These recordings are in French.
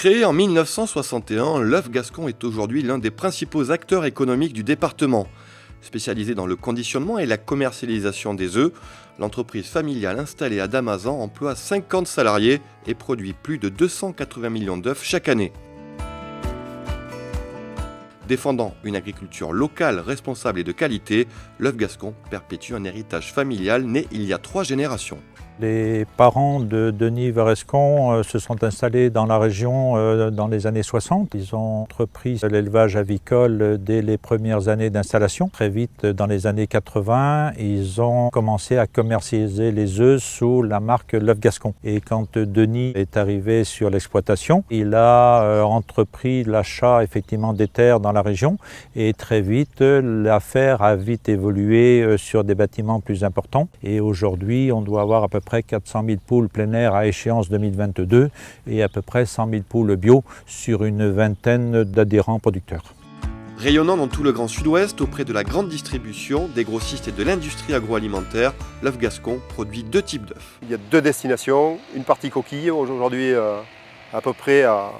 Créé en 1961, l'œuf gascon est aujourd'hui l'un des principaux acteurs économiques du département. Spécialisée dans le conditionnement et la commercialisation des œufs, l'entreprise familiale installée à Damazan emploie 50 salariés et produit plus de 280 millions d'œufs chaque année. Défendant une agriculture locale, responsable et de qualité, l'œuf gascon perpétue un héritage familial né il y a 3 générations. Les parents de Denis Varescon se sont installés dans la région dans les années 60. Ils ont entrepris l'élevage avicole dès les premières années d'installation. Très vite, dans les années 80, ils ont commencé à commercialiser les œufs sous la marque l'œuf gascon. Et quand Denis est arrivé sur l'exploitation, il a entrepris l'achat effectivement des terres dans la région. Et très vite, l'affaire a vite évolué sur des bâtiments plus importants. Et aujourd'hui, on doit avoir à peu près 400 000 poules plein air à échéance 2022 et à peu près 100 000 poules bio sur une vingtaine d'adhérents producteurs. Rayonnant dans tout le Grand Sud-Ouest auprès de la grande distribution, des grossistes et de l'industrie agroalimentaire, l'œuf gascon produit 2 types d'œufs. Il y a 2 destinations, une partie coquille, aujourd'hui à peu près à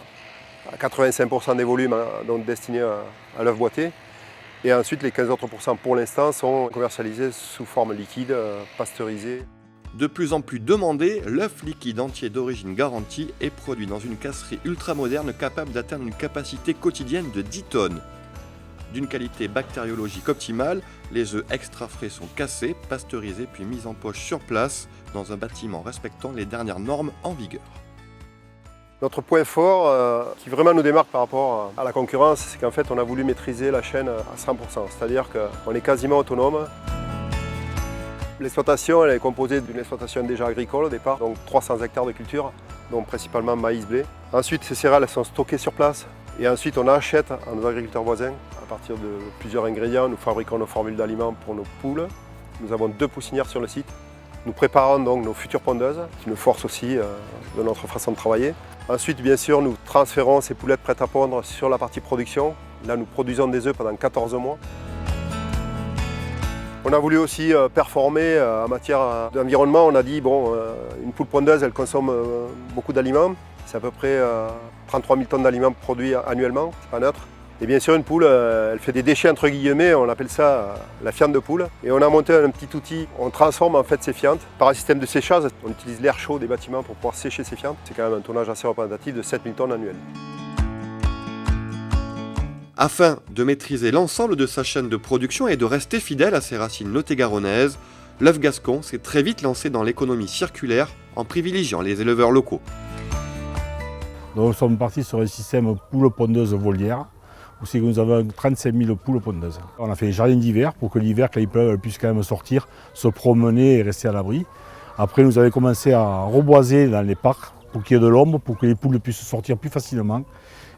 85% des volumes donc destinés à l'œuf boîté. Et ensuite les 15 autres pourcents pour l'instant sont commercialisés sous forme liquide, pasteurisée. De plus en plus demandé, l'œuf liquide entier d'origine garantie est produit dans une casserie ultramoderne capable d'atteindre une capacité quotidienne de 10 tonnes. D'une qualité bactériologique optimale, les œufs extra frais sont cassés, pasteurisés puis mis en poche sur place dans un bâtiment respectant les dernières normes en vigueur. Notre point fort qui vraiment nous démarque par rapport à la concurrence, c'est qu'en fait on a voulu maîtriser la chaîne à 100%, c'est-à-dire qu'on est quasiment autonome. L'exploitation elle est composée d'une exploitation déjà agricole au départ, donc 300 hectares de culture, donc principalement maïs, blé. Ensuite ces céréales elles sont stockées sur place et ensuite on achète à nos agriculteurs voisins à partir de plusieurs ingrédients. Nous fabriquons nos formules d'aliments pour nos poules. Nous avons 2 poussinières sur le site. Nous préparons donc nos futures pondeuses, qui nous forcent aussi de notre façon de travailler. Ensuite bien sûr nous transférons ces poulettes prêtes à pondre sur la partie production. Là nous produisons des œufs pendant 14 mois. On a voulu aussi performer en matière d'environnement. On a dit, une poule pondeuse, elle consomme beaucoup d'aliments. C'est à peu près 33 000 tonnes d'aliments produits annuellement, c'est pas neutre. Et bien sûr, une poule, elle fait des déchets entre guillemets, on appelle ça la fiente de poule. Et on a monté un petit outil, on transforme en fait ces fientes par un système de séchage. On utilise l'air chaud des bâtiments pour pouvoir sécher ces fientes. C'est quand même un tonnage assez représentatif de 7 000 tonnes annuelles. Afin de maîtriser l'ensemble de sa chaîne de production et de rester fidèle à ses racines lot-et-garonnaises, l'œuf gascon s'est très vite lancé dans l'économie circulaire en privilégiant les éleveurs locaux. Donc nous sommes partis sur un système poules pondeuses volières, où c'est que nous avons 35 000 poules pondeuses. On a fait des jardins d'hiver pour que l'hiver, quand il pleut, elles puissent quand même sortir, se promener et rester à l'abri. Après nous avons commencé à reboiser dans les parcs pour qu'il y ait de l'ombre, pour que les poules puissent sortir plus facilement.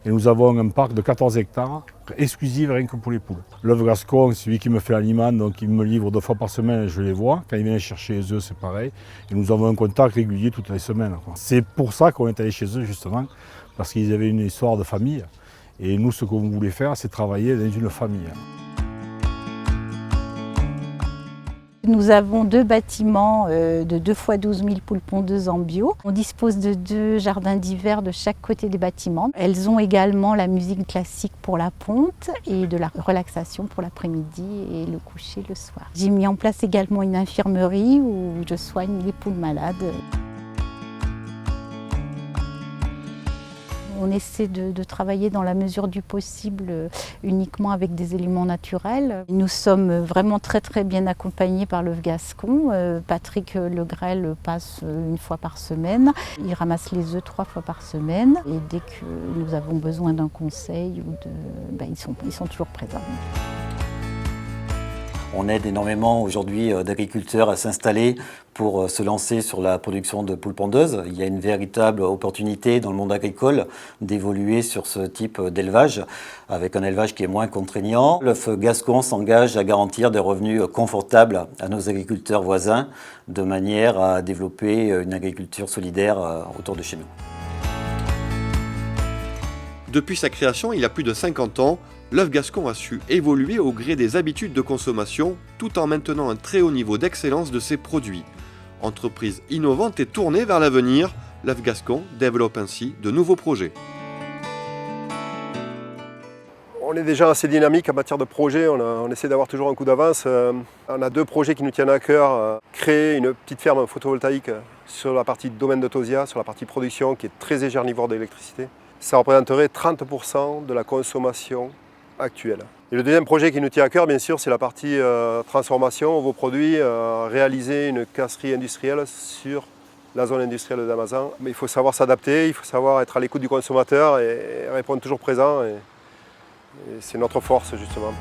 Et nous avons un parc de 14 hectares exclusif rien que pour les poules. L'œuf gascon, c'est celui qui me fait l'aliment, donc il me livre 2 fois par semaine, je les vois. Quand il vient chercher les œufs, c'est pareil. Et nous avons un contact régulier toutes les semaines. C'est pour ça qu'on est allé chez eux, justement, parce qu'ils avaient une histoire de famille. Et nous, ce qu'on voulait faire, c'est travailler dans une famille. Nous avons 2 bâtiments de 2 fois 12 000 poules pondeuses en bio. On dispose de 2 jardins d'hiver de chaque côté des bâtiments. Elles ont également la musique classique pour la ponte et de la relaxation pour l'après-midi et le coucher le soir. J'ai mis en place également une infirmerie où je soigne les poules malades. On essaie de travailler dans la mesure du possible uniquement avec des éléments naturels. Nous sommes vraiment très bien accompagnés par l'œuf gascon. Patrick Legrel passe 1 fois par semaine. Il ramasse les œufs 3 fois par semaine. Et dès que nous avons besoin d'un conseil, ils sont toujours présents. On aide énormément aujourd'hui d'agriculteurs à s'installer pour se lancer sur la production de poules pondeuses. Il y a une véritable opportunité dans le monde agricole d'évoluer sur ce type d'élevage, avec un élevage qui est moins contraignant. L'œuf gascon s'engage à garantir des revenus confortables à nos agriculteurs voisins, de manière à développer une agriculture solidaire autour de chez nous. Depuis sa création, il y a plus de 50 ans, l'œuf gascon a su évoluer au gré des habitudes de consommation, tout en maintenant un très haut niveau d'excellence de ses produits. Entreprise innovante et tournée vers l'avenir, l'œuf gascon développe ainsi de nouveaux projets. est déjà assez dynamique en matière de projet, on essaie d'avoir toujours un coup d'avance. On a 2 projets qui nous tiennent à cœur. Créer une petite ferme photovoltaïque sur la partie domaine de Tosia, sur la partie production qui est très énergivore d'électricité. Ça représenterait 30% de la consommation actuelle. Et le deuxième projet qui nous tient à cœur, bien sûr, c'est la partie transformation, vos produits, réaliser une casserie industrielle sur la zone industrielle de Damazan. Mais il faut savoir s'adapter, il faut savoir être à l'écoute du consommateur et répondre toujours présent. Et c'est notre force, justement.